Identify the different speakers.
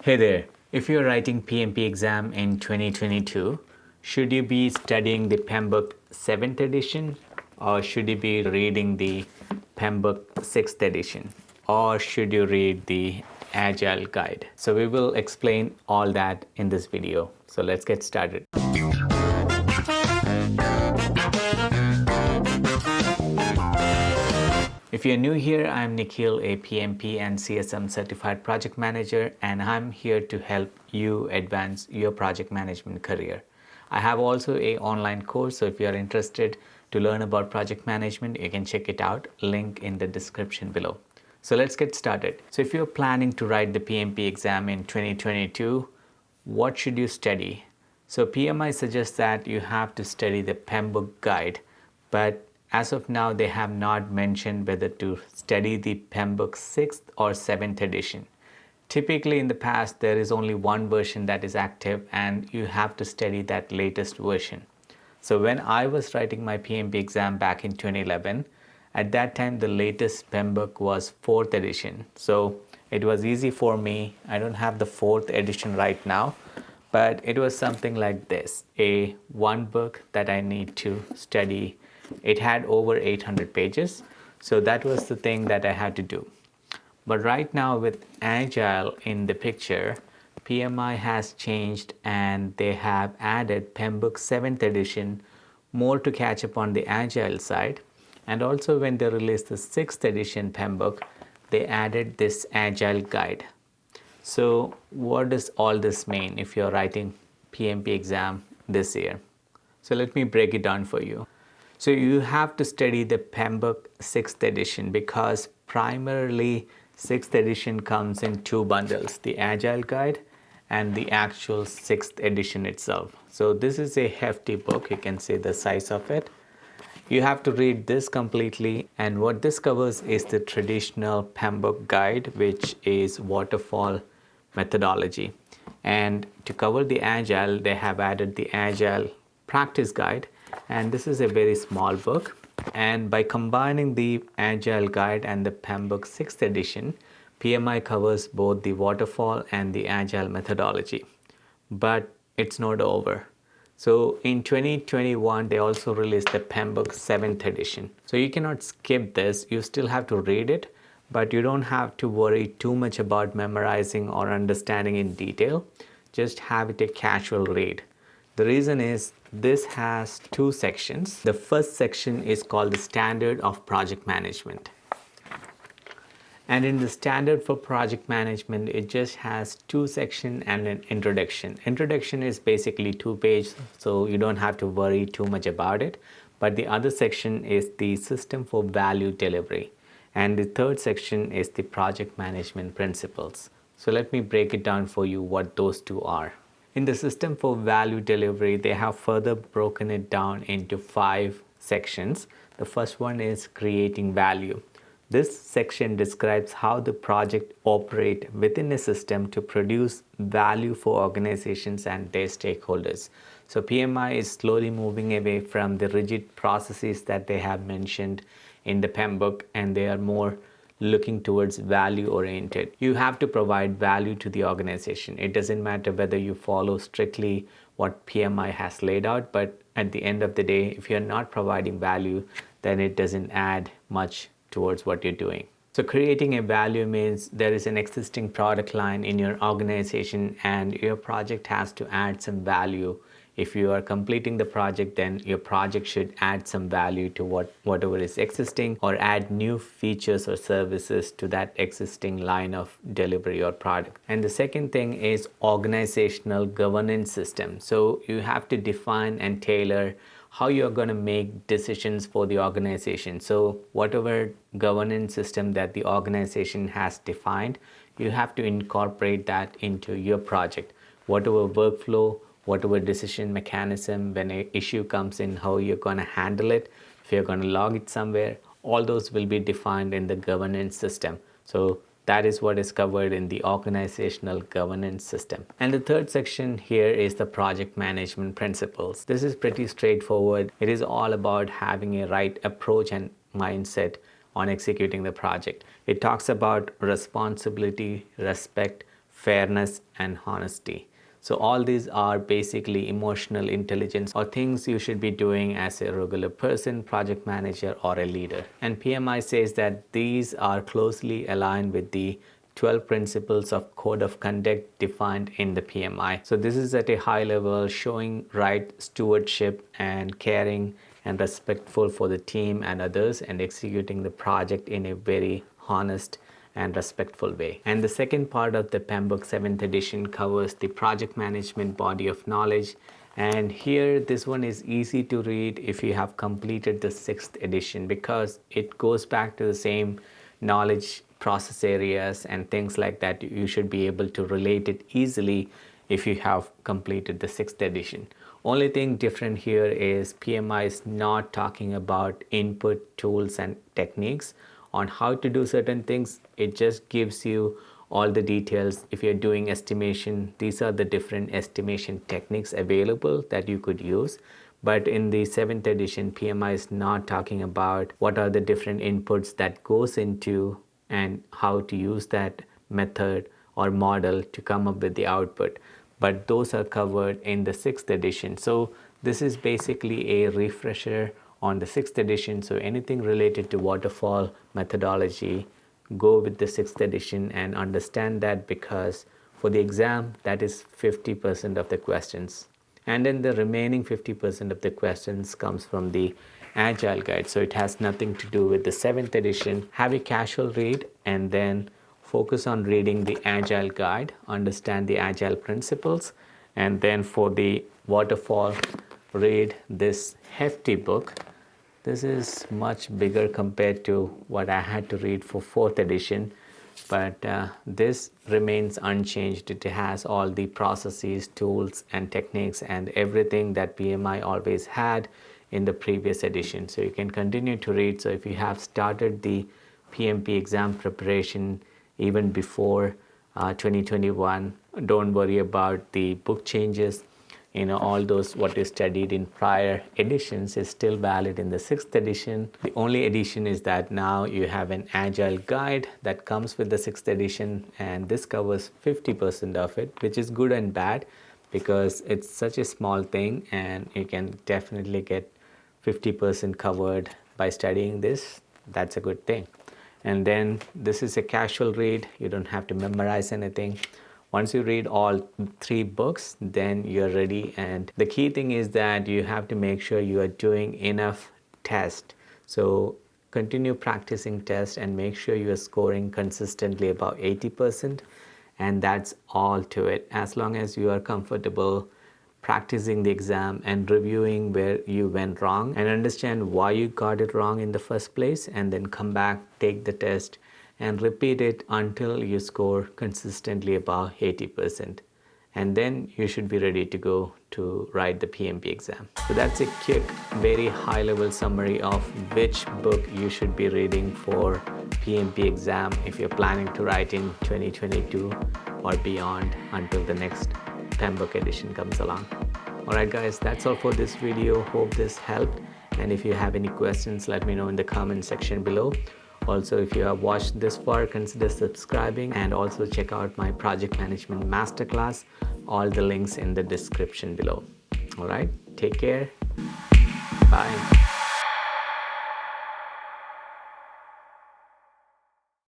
Speaker 1: Hey there, if you're writing PMP exam in 2022, should you be studying the PMBOK 7th edition or should you be reading the PMBOK 6th edition or should you read the Agile guide? So we will explain all that in this video. So let's get started. If you're new here, I'm Nikhil, a PMP and CSM certified project manager, and I'm here to help you advance your project management career. I have also an online course, so if you're interested to learn about project management, you can check it out, link in the description below. So let's get started. So if you're planning to write the PMP exam in 2022, what should you study? So PMI suggests that you have to study the PMBOK guide, but as of now, they have not mentioned whether to study the PMBOK 6th or 7th edition. Typically in the past, there is only one version that is active and you have to study that latest version. So when I was writing my PMP exam back in 2011, at that time the latest PMBOK was 4th edition. So it was easy for me. I don't have the 4th edition right now, but it was something like this, a one book that I need to study. It had over 800 pages, so that was the thing that I had to do. But right now with Agile in the picture, PMI has changed and they have added PMBOK 7th edition more to catch up on the Agile side. And also when they released the 6th edition PMBOK, they added this Agile guide. So what does all this mean if you're writing PMP exam this year? So let me break it down for you. So you have to study the PMBOK 6th edition because primarily 6th edition comes in two bundles, the Agile guide and the actual 6th edition itself. So this is a hefty book, you can see the size of it. You have to read this completely, and what this covers is the traditional PMBOK guide, which is waterfall methodology. And to cover the Agile, they have added the Agile practice guide, and this is a very small book. And by combining the Agile guide and the PMBOK 6th edition, PMI covers both the waterfall and the Agile methodology. But it's not over. So in 2021, they also released the PMBOK 7th edition. So you cannot skip this. You still have to read it, but you don't have to worry too much about memorizing or understanding in detail. Just have it a casual read. The reason is this has two sections. The first section is called the Standard of Project Management. And in the Standard for Project Management, it just has two sections and an introduction. Introduction is basically 2 pages, so you don't have to worry too much about it. But the other section is the System for Value Delivery. And the third section is the Project Management Principles. So let me break it down for you what those two are. In the System for Value Delivery, they have further broken it down into 5 sections. The first one is Creating Value. This section describes how the project operates within a system to produce value for organizations and their stakeholders. So PMI is slowly moving away from the rigid processes that they have mentioned in the PMBOK, and they are more looking towards value oriented. You have to provide value to the organization. It doesn't matter whether you follow strictly what PMI has laid out, but at the end of the day, if you're not providing value, then it doesn't add much towards what you're doing. So creating a value means there is an existing product line in your organization and your project has to add some value. If you are completing the project, then your project should add some value to whatever is existing or add new features or services to that existing line of delivery or product. And the second thing is organizational governance system. So you have to define and tailor how you're going to make decisions for the organization. So whatever governance system that the organization has defined, you have to incorporate that into your project. Whatever workflow, whatever decision mechanism, when an issue comes in, how you're going to handle it, if you're going to log it somewhere, all those will be defined in the governance system. So that is what is covered in the organizational governance system. And the third section here is the project management principles. This is pretty straightforward. It is all about having a right approach and mindset on executing the project. It talks about responsibility, respect, fairness, and honesty. So all these are basically emotional intelligence or things you should be doing as a regular person, project manager, or a leader. And PMI says that these are closely aligned with the 12 principles of code of conduct defined in the PMI. So this is at a high level showing right stewardship and caring and respectful for the team and others, and executing the project in a very honest and respectful way. And the second part of the PMBOK 7th edition covers the project management body of knowledge. And here, this one is easy to read if you have completed the 6th edition, because it goes back to the same knowledge process areas and things like that. You should be able to relate it easily if you have completed the 6th edition. Only thing different here is PMI is not talking about input tools and techniques on how to do certain things. It just gives you all the details. If you're doing estimation, these are the different estimation techniques available that you could use. But in the 7th edition, PMI is not talking about what are the different inputs that goes into and how to use that method or model to come up with the output. But those are covered in the 6th edition. So this is basically a refresher on the 6th edition. So anything related to waterfall methodology, go with the 6th edition and understand that, because for the exam, that is 50% of the questions. And then the remaining 50% of the questions comes from the Agile guide. So it has nothing to do with the 7th edition. Have a casual read and then focus on reading the Agile guide, understand the Agile principles, and then for the waterfall, read this hefty book. This is much bigger compared to what I had to read for 4th edition, but this remains unchanged. It has all the processes, tools, and techniques and everything that PMI always had in the previous edition. So you can continue to read. So if you have started the PMP exam preparation even before 2021, don't worry about the book changes. All those what you studied in prior editions is still valid in the 6th edition. The only addition is that now you have an Agile guide that comes with the 6th edition, and this covers 50% of it, which is good and bad because it's such a small thing and you can definitely get 50% covered by studying this. That's a good thing. And then this is a casual read. You don't have to memorize anything. Once you read all 3 books, then you're ready. And the key thing is that you have to make sure you are doing enough tests. So continue practicing tests and make sure you are scoring consistently about 80%. And that's all to it. As long as you are comfortable practicing the exam and reviewing where you went wrong and understand why you got it wrong in the first place, and then come back, take the test, and repeat it until you score consistently above 80%. And then you should be ready to go to write the PMP exam. So that's a quick, very high level summary of which book you should be reading for PMP exam if you're planning to write in 2022 or beyond until the next PMBOK edition comes along. Alright guys, that's all for this video. Hope this helped. And if you have any questions, let me know in the comment section below. Also, if you have watched this far, consider subscribing and also check out my project management masterclass. All the links in the description below. All right, take care. Bye.